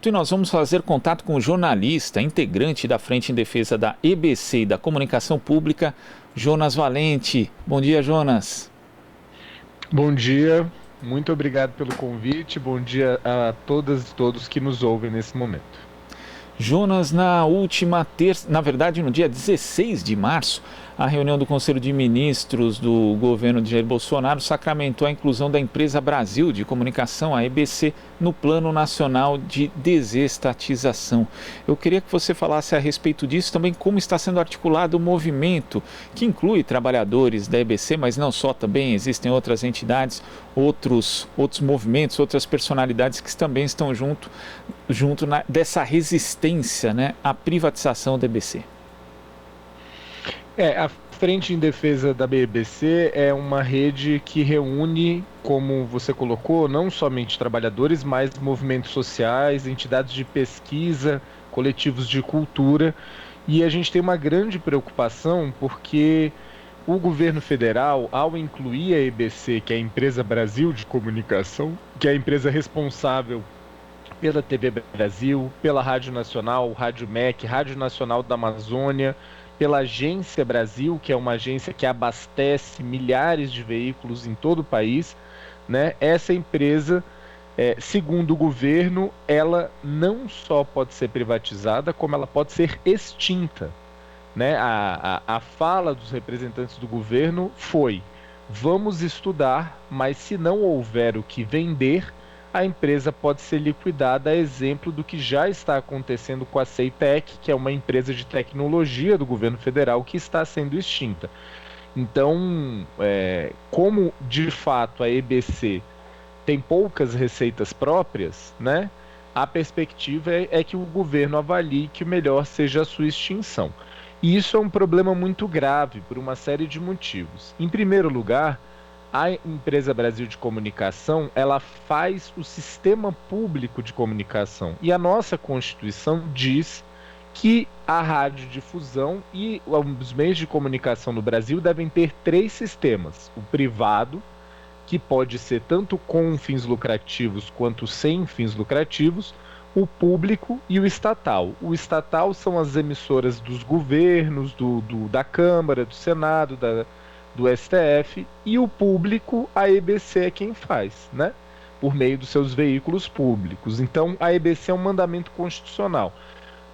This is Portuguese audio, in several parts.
certo, e nós vamos fazer contato com o jornalista, integrante da Frente em Defesa da EBC e da Comunicação Pública, Jonas Valente. Bom dia, Jonas. Bom dia, muito obrigado pelo convite, bom dia a todas e todos que nos ouvem nesse momento. Jonas, na última terça, na verdade no dia 16 de março, a reunião do Conselho de Ministros do governo de Jair Bolsonaro sacramentou a inclusão da Empresa Brasil de Comunicação, a EBC, no Plano Nacional de Desestatização. Eu queria que você falasse a respeito disso, também como está sendo articulado o movimento, que inclui trabalhadores da EBC, mas não só, também existem outras entidades, outros movimentos, outras personalidades que também estão junto dessa resistência, né, à privatização da EBC. A Frente em Defesa da EBC é uma rede que reúne, como você colocou, não somente trabalhadores, mas movimentos sociais, entidades de pesquisa, coletivos de cultura. E a gente tem uma grande preocupação porque o governo federal, ao incluir a EBC, que é a Empresa Brasil de Comunicação, que é a empresa responsável pela TV Brasil, pela Rádio Nacional, Rádio MEC, Rádio Nacional da Amazônia, pela Agência Brasil, que é uma agência que abastece milhares de veículos em todo o país, né? Essa empresa, segundo o governo, ela não só pode ser privatizada, como ela pode ser extinta, né? A fala dos representantes do governo foi: vamos estudar, mas se não houver o que vender, a empresa pode ser liquidada, a exemplo do que já está acontecendo com a Ceitec, que é uma empresa de tecnologia do governo federal que está sendo extinta. Então, como de fato a EBC tem poucas receitas próprias, né, a perspectiva é que o governo avalie que o melhor seja a sua extinção. E isso é um problema muito grave por uma série de motivos. Em primeiro lugar, a Empresa Brasil de Comunicação, ela faz o sistema público de comunicação. E a nossa Constituição diz que a radiodifusão e os meios de comunicação no Brasil devem ter 3 sistemas. O privado, que pode ser tanto com fins lucrativos quanto sem fins lucrativos, o público e o estatal. O estatal são as emissoras dos governos, da Câmara, do Senado, do STF, e o público, a EBC é quem faz, né? Por meio dos seus veículos públicos. Então, a EBC é um mandamento constitucional.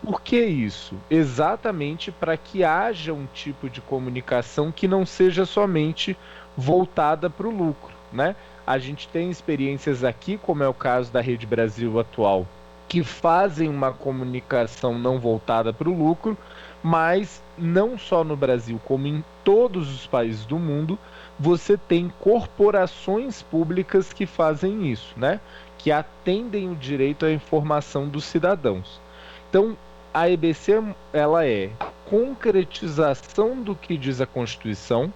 Por que isso? Exatamente para que haja um tipo de comunicação que não seja somente voltada para o lucro, né? A gente tem experiências aqui, como é o caso da Rede Brasil atual, que fazem uma comunicação não voltada para o lucro, mas não só no Brasil, como em todos os países do mundo, você tem corporações públicas que fazem isso, né? Que atendem o direito à informação dos cidadãos. Então, a EBC, ela é a concretização do que diz a Constituição,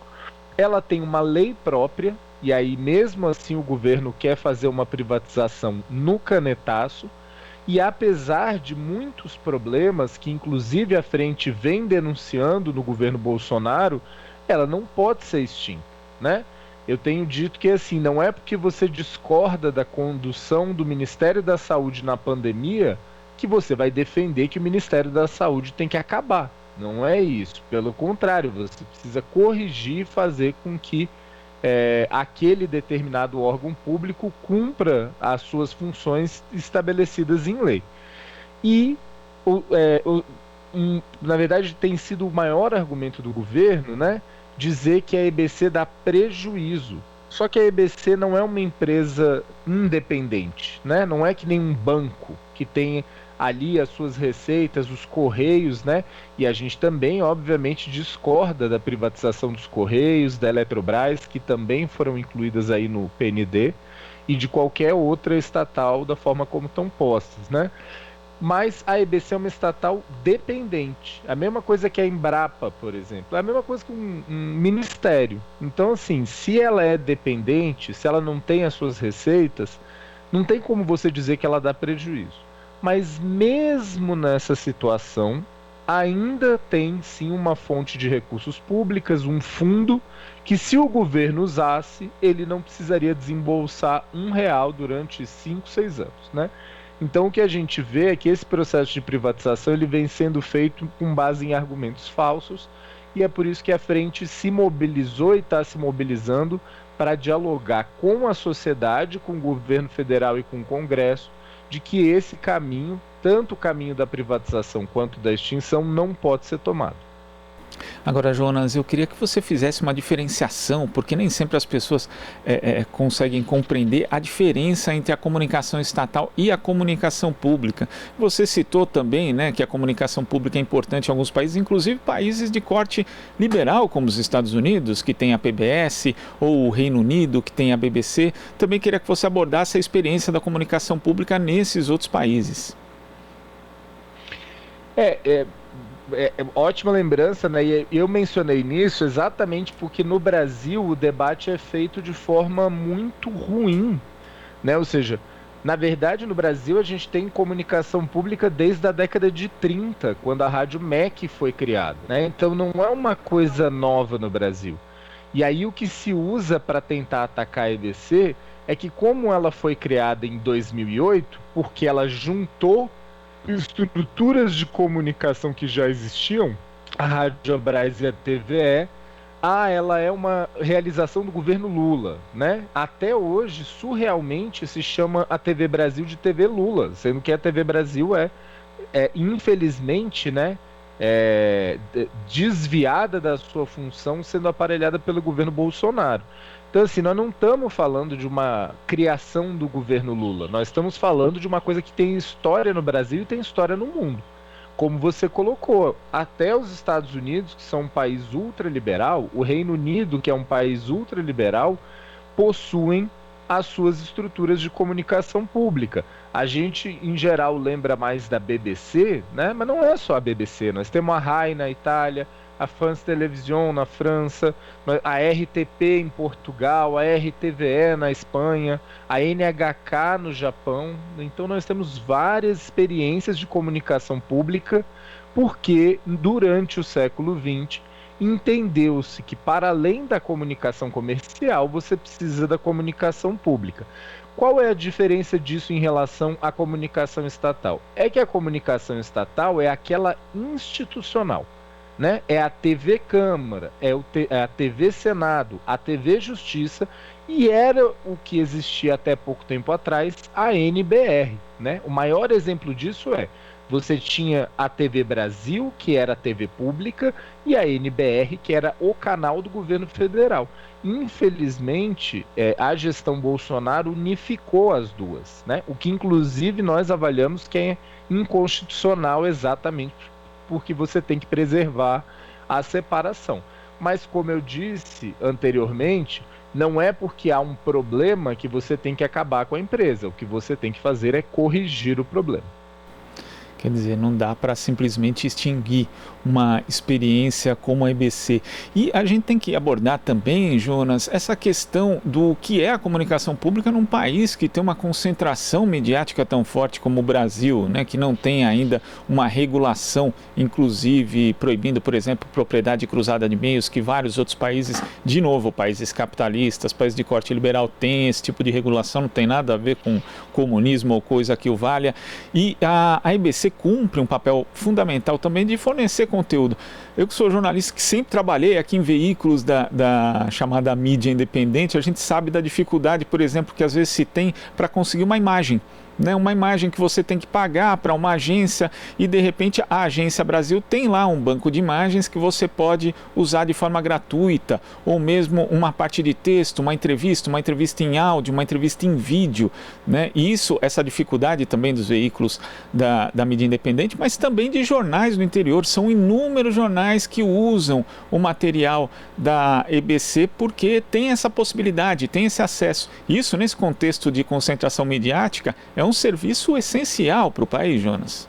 ela tem uma lei própria, e aí mesmo assim o governo quer fazer uma privatização no canetaço. E apesar de muitos problemas que inclusive a frente vem denunciando no governo Bolsonaro, ela não pode ser extinta, né? Eu tenho dito que assim, não é porque você discorda da condução do Ministério da Saúde na pandemia que você vai defender que o Ministério da Saúde tem que acabar. Não é isso. Pelo contrário, você precisa corrigir e fazer com que aquele determinado órgão público cumpra as suas funções estabelecidas em lei. E, na verdade, tem sido o maior argumento do governo, né, dizer que a EBC dá prejuízo. Só que a EBC não é uma empresa independente, né? Não é que nem um banco que tem ali as suas receitas, os Correios, né? E a gente também, obviamente, discorda da privatização dos Correios, da Eletrobras, que também foram incluídas aí no PND, e de qualquer outra estatal da forma como estão postas, né? Mas a EBC é uma estatal dependente. A mesma coisa que a Embrapa, por exemplo. É a mesma coisa que um ministério. Então, assim, se ela é dependente, se ela não tem as suas receitas, não tem como você dizer que ela dá prejuízo. Mas mesmo nessa situação, ainda tem sim uma fonte de recursos públicos, um fundo, que se o governo usasse, ele não precisaria desembolsar R$1 durante 5, 6 anos, né? Então o que a gente vê é que esse processo de privatização ele vem sendo feito com base em argumentos falsos, e é por isso que a frente se mobilizou e está se mobilizando para dialogar com a sociedade, com o governo federal e com o Congresso, de que esse caminho, tanto o caminho da privatização quanto da extinção, não pode ser tomado. Agora, Jonas, eu queria que você fizesse uma diferenciação, porque nem sempre as pessoas conseguem compreender a diferença entre a comunicação estatal e a comunicação pública. Você citou também, né, que a comunicação pública é importante em alguns países, inclusive países de corte liberal, como os Estados Unidos, que tem a PBS, ou o Reino Unido, que tem a BBC. Também queria que você abordasse a experiência da comunicação pública nesses outros países. Ótima lembrança, né? E eu mencionei nisso exatamente porque no Brasil o debate é feito de forma muito ruim, né? Ou seja, na verdade no Brasil a gente tem comunicação pública desde a década de 30, quando a Rádio MEC foi criada, né? Então não é uma coisa nova no Brasil. E aí o que se usa para tentar atacar a EBC é que, como ela foi criada em 2008, porque ela juntou estruturas de comunicação que já existiam, a Radiobras e a TVE, ela é uma realização do governo Lula, né? Até hoje, surrealmente, se chama a TV Brasil de TV Lula, sendo que a TV Brasil infelizmente, né, desviada da sua função, sendo aparelhada pelo governo Bolsonaro. Então, assim, nós não estamos falando de uma criação do governo Lula, nós estamos falando de uma coisa que tem história no Brasil e tem história no mundo. Como você colocou, até os Estados Unidos, que são um país ultraliberal, o Reino Unido, que é um país ultraliberal, possuem as suas estruturas de comunicação pública. A gente, em geral, lembra mais da BBC, né? Mas não é só a BBC, nós temos a RAI na Itália, a France Television na França, a RTP em Portugal, a RTVE na Espanha, a NHK no Japão. Então nós temos várias experiências de comunicação pública, porque durante o século XX entendeu-se que, para além da comunicação comercial, você precisa da comunicação pública. Qual é a diferença disso em relação à comunicação estatal? É que a comunicação estatal é aquela institucional, né? É a TV Câmara, é a TV Senado, a TV Justiça, e era o que existia até pouco tempo atrás, a NBR, né? O maior exemplo disso você tinha a TV Brasil, que era a TV pública, e a NBR, que era o canal do governo federal. Infelizmente, a gestão Bolsonaro unificou as duas, né? O que inclusive nós avaliamos que é inconstitucional, exatamente porque você tem que preservar a separação. Mas, como eu disse anteriormente, não é porque há um problema que você tem que acabar com a empresa. O que você tem que fazer é corrigir o problema. Quer dizer, não dá para simplesmente extinguir uma experiência como a EBC. E a gente tem que abordar também, Jonas, essa questão do que é a comunicação pública num país que tem uma concentração mediática tão forte como o Brasil, né, que não tem ainda uma regulação, inclusive proibindo, por exemplo, propriedade cruzada de meios, que vários outros países, de novo, países capitalistas, países de corte liberal, têm esse tipo de regulação, não tem nada a ver com comunismo ou coisa que o valha. E a EBC cumpre um papel fundamental também de fornecer conteúdo. Eu que sou jornalista, que sempre trabalhei aqui em veículos da chamada mídia independente, a gente sabe da dificuldade, por exemplo, que às vezes se tem para conseguir uma imagem. Né, uma imagem que você tem que pagar para uma agência e de repente a Agência Brasil tem lá um banco de imagens que você pode usar de forma gratuita, ou mesmo uma parte de texto, uma entrevista em áudio, uma entrevista em vídeo, né? E essa dificuldade também dos veículos da mídia independente, mas também de jornais do interior. São inúmeros jornais que usam o material da EBC porque tem essa possibilidade, tem esse acesso. Isso, nesse contexto de concentração midiática, é um serviço essencial para o país, Jonas.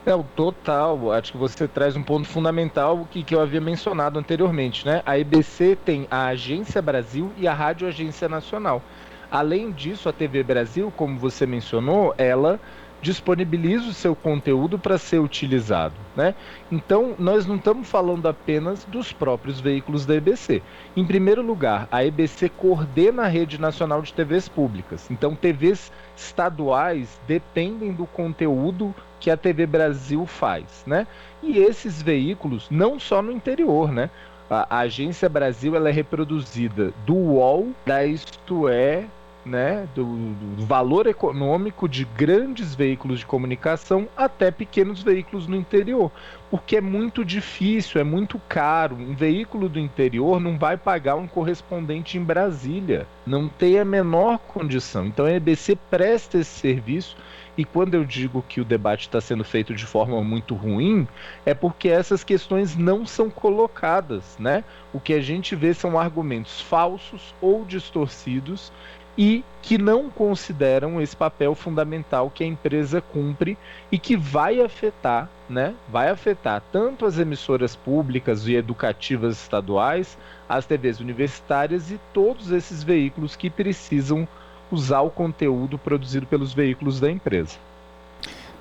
O total. Acho que você traz um ponto fundamental que eu havia mencionado anteriormente, né? A EBC tem a Agência Brasil e a Rádio Agência Nacional. Além disso, a TV Brasil, como você mencionou, ela disponibiliza o seu conteúdo para ser utilizado, né? Então, nós não estamos falando apenas dos próprios veículos da EBC. Em primeiro lugar, a EBC coordena a rede nacional de TVs públicas. Então, TVs estaduais dependem do conteúdo que a TV Brasil faz, né? E esses veículos, não só no interior, né? A Agência Brasil, ela é reproduzida do UOL, da Isto É, né, do valor econômico de grandes veículos de comunicação até pequenos veículos no interior, porque é muito difícil, é muito caro. Um veículo do interior não vai pagar um correspondente em Brasília, não tem a menor condição. Então a EBC presta esse serviço, e quando eu digo que o debate está sendo feito de forma muito ruim, é porque essas questões não são colocadas, né? O que a gente vê são argumentos falsos ou distorcidos e que não consideram esse papel fundamental que a empresa cumpre e que vai afetar, né? Vai afetar tanto as emissoras públicas e educativas estaduais, as TVs universitárias e todos esses veículos que precisam usar o conteúdo produzido pelos veículos da empresa.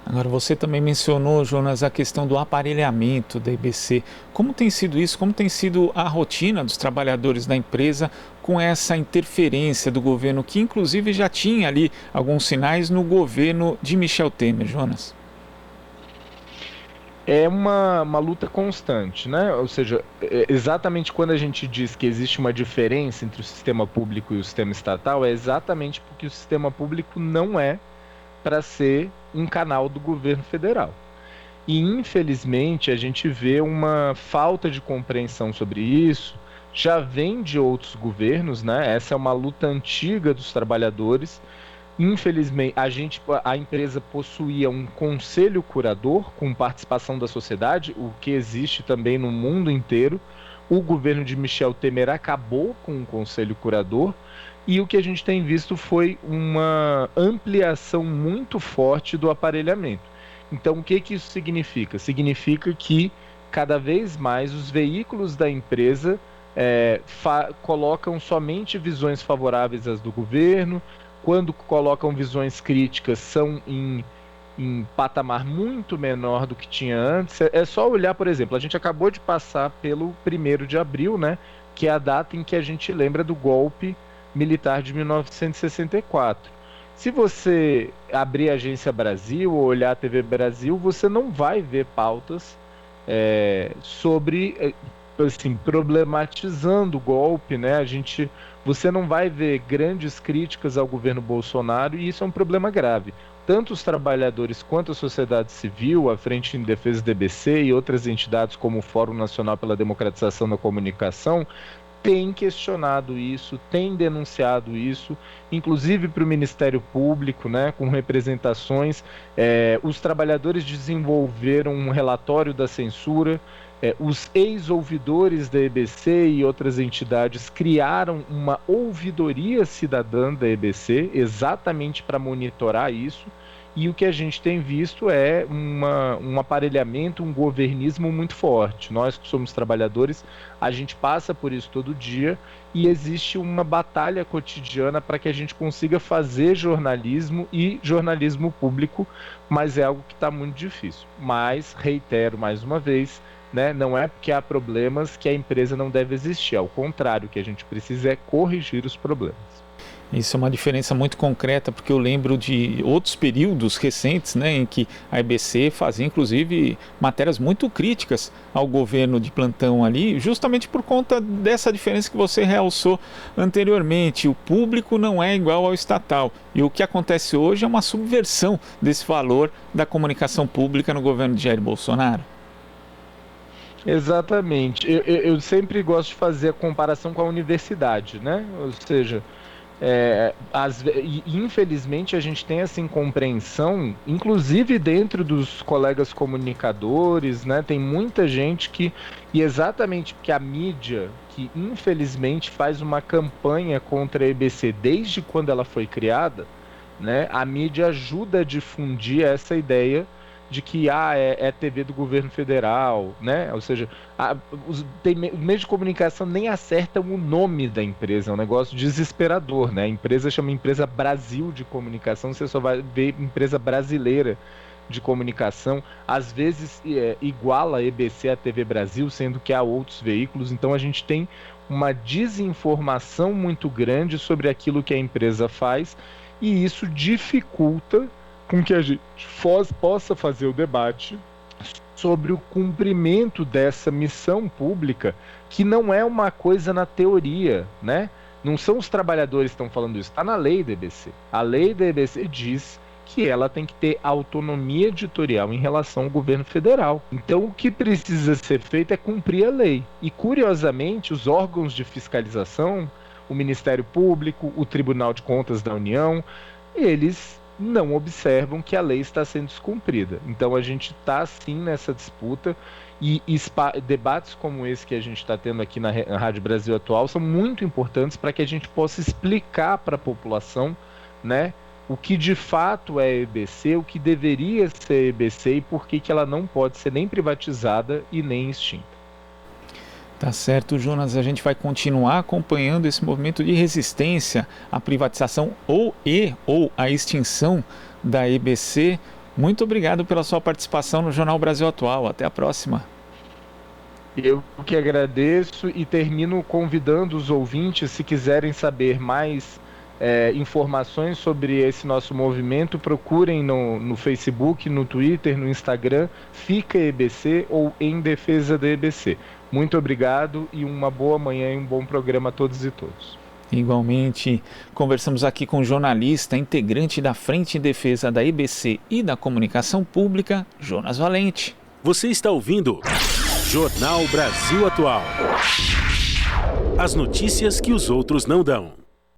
Agora, você também mencionou, Jonas, a questão do aparelhamento da EBC. Como tem sido isso? Como tem sido a rotina dos trabalhadores da empresa com essa interferência do governo, que inclusive já tinha ali alguns sinais no governo de Michel Temer, Jonas? É uma luta constante, né? Ou seja, exatamente quando a gente diz que existe uma diferença entre o sistema público e o sistema estatal, é exatamente porque o sistema público não é para ser um canal do governo federal. E, infelizmente, a gente vê uma falta de compreensão sobre isso, já vem de outros governos, né? Essa é uma luta antiga dos trabalhadores. Infelizmente, a empresa possuía um conselho curador com participação da sociedade, o que existe também no mundo inteiro. O governo de Michel Temer acabou com o conselho curador, e o que a gente tem visto foi uma ampliação muito forte do aparelhamento. Então, o que isso significa? Significa que cada vez mais os veículos da empresa colocam somente visões favoráveis às do governo. Quando colocam visões críticas, são em patamar muito menor do que tinha antes. É só olhar, por exemplo, a gente acabou de passar pelo 1º de abril, né, que é a data em que a gente lembra do golpe militar de 1964. Se você abrir a Agência Brasil ou olhar a TV Brasil, você não vai ver pautas sobre, assim, problematizando o golpe, né? Você não vai ver grandes críticas ao governo Bolsonaro, e isso é um problema grave. Tanto os trabalhadores quanto a sociedade civil, a Frente em Defesa do EBC e outras entidades como o Fórum Nacional pela Democratização da Comunicação têm questionado isso, têm denunciado isso, inclusive para o Ministério Público, né, com representações. Os trabalhadores desenvolveram um relatório da censura. Os ex-ouvidores da EBC e outras entidades criaram uma ouvidoria cidadã da EBC exatamente para monitorar isso, e o que a gente tem visto é um aparelhamento, um governismo muito forte. Nós que somos trabalhadores, a gente passa por isso todo dia, e existe uma batalha cotidiana para que a gente consiga fazer jornalismo e jornalismo público, mas é algo que está muito difícil. Mas, reitero mais uma vez, né, não é porque há problemas que a empresa não deve existir, ao contrário, o que a gente precisa é corrigir os problemas. Isso é uma diferença muito concreta, porque eu lembro de outros períodos recentes, né, em que a EBC fazia inclusive matérias muito críticas ao governo de plantão ali, justamente por conta dessa diferença que você realçou anteriormente. O público não é igual ao estatal, e o que acontece hoje é uma subversão desse valor da comunicação pública no governo de Jair Bolsonaro. Exatamente. Eu sempre gosto de fazer a comparação com a universidade, né? Ou seja, infelizmente a gente tem essa incompreensão, inclusive dentro dos colegas comunicadores, né? Tem muita gente e exatamente porque a mídia, que infelizmente faz uma campanha contra a EBC desde quando ela foi criada, né? A mídia ajuda a difundir essa ideia de que é TV do governo federal, né? Ou seja, os meios de comunicação nem acertam o nome da empresa, é um negócio desesperador, né? A empresa chama Empresa Brasil de Comunicação, você só vai ver empresa brasileira de comunicação, às vezes iguala a EBC à TV Brasil, sendo que há outros veículos, então a gente tem uma desinformação muito grande sobre aquilo que a empresa faz, e isso dificulta com que a gente possa fazer o debate sobre o cumprimento dessa missão pública, que não é uma coisa na teoria, né? Não são os trabalhadores que estão falando isso, está na lei da EBC. A lei da EBC diz que ela tem que ter autonomia editorial em relação ao governo federal. Então, o que precisa ser feito é cumprir a lei. E, curiosamente, os órgãos de fiscalização, o Ministério Público, o Tribunal de Contas da União, eles não observam que a lei está sendo descumprida. Então, a gente está, sim, nessa disputa, e debates como esse que a gente está tendo aqui na Rádio Brasil Atual são muito importantes para que a gente possa explicar para a população, né, o que de fato é EBC, o que deveria ser EBC e por que ela não pode ser nem privatizada e nem extinta. Tá certo, Jonas. A gente vai continuar acompanhando esse movimento de resistência à privatização ou à extinção da EBC. Muito obrigado pela sua participação no Jornal Brasil Atual. Até a próxima. Eu que agradeço e termino convidando os ouvintes, se quiserem saber mais informações sobre esse nosso movimento, procurem no Facebook, no Twitter, no Instagram, Fica EBC ou Em Defesa da EBC. Muito obrigado e uma boa manhã e um bom programa a todos e todas. Igualmente, conversamos aqui com o jornalista, integrante da Frente em Defesa da EBC e da Comunicação Pública, Jonas Valente. Você está ouvindo Jornal Brasil Atual. As notícias que os outros não dão.